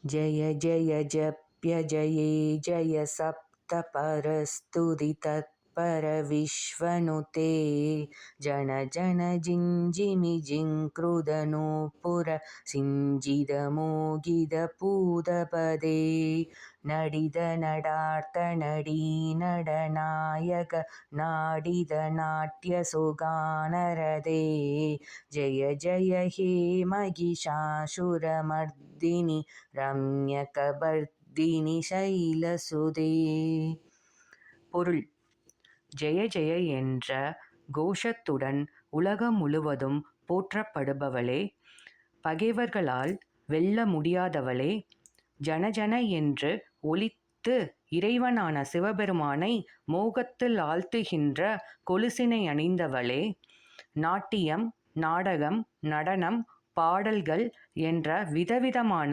जय जय जप्य जये जय सप्तपरस्तुति तत्पर विश्वनुते जन जन जिञ्जिमि जिङ्कृदनूपुर सिञ्जिदमोगिदपूदपदे नडिद नडार्त नडीनडनायक नाडिद नाट्यसुगानरदे जय जय हे महिषासुरमर्दिनि ரம்யகபர்தினி சைலசுதே. பொருள்: ஜெய ஜெய என்ற கோஷத்துடன் உலகம் முழுவதும் போற்றப்படுபவளே, பகைவர்களால் வெல்ல முடியாதவளே, ஜன ஜன என்று ஒலித்து இறைவனான சிவபெருமானை மோகத்தில் ஆழ்த்துகின்ற கொலுசினை அணிந்தவளே, நாட்டியம், நாடகம், நடனம், பாடல்கள் என்ற விதவிதமான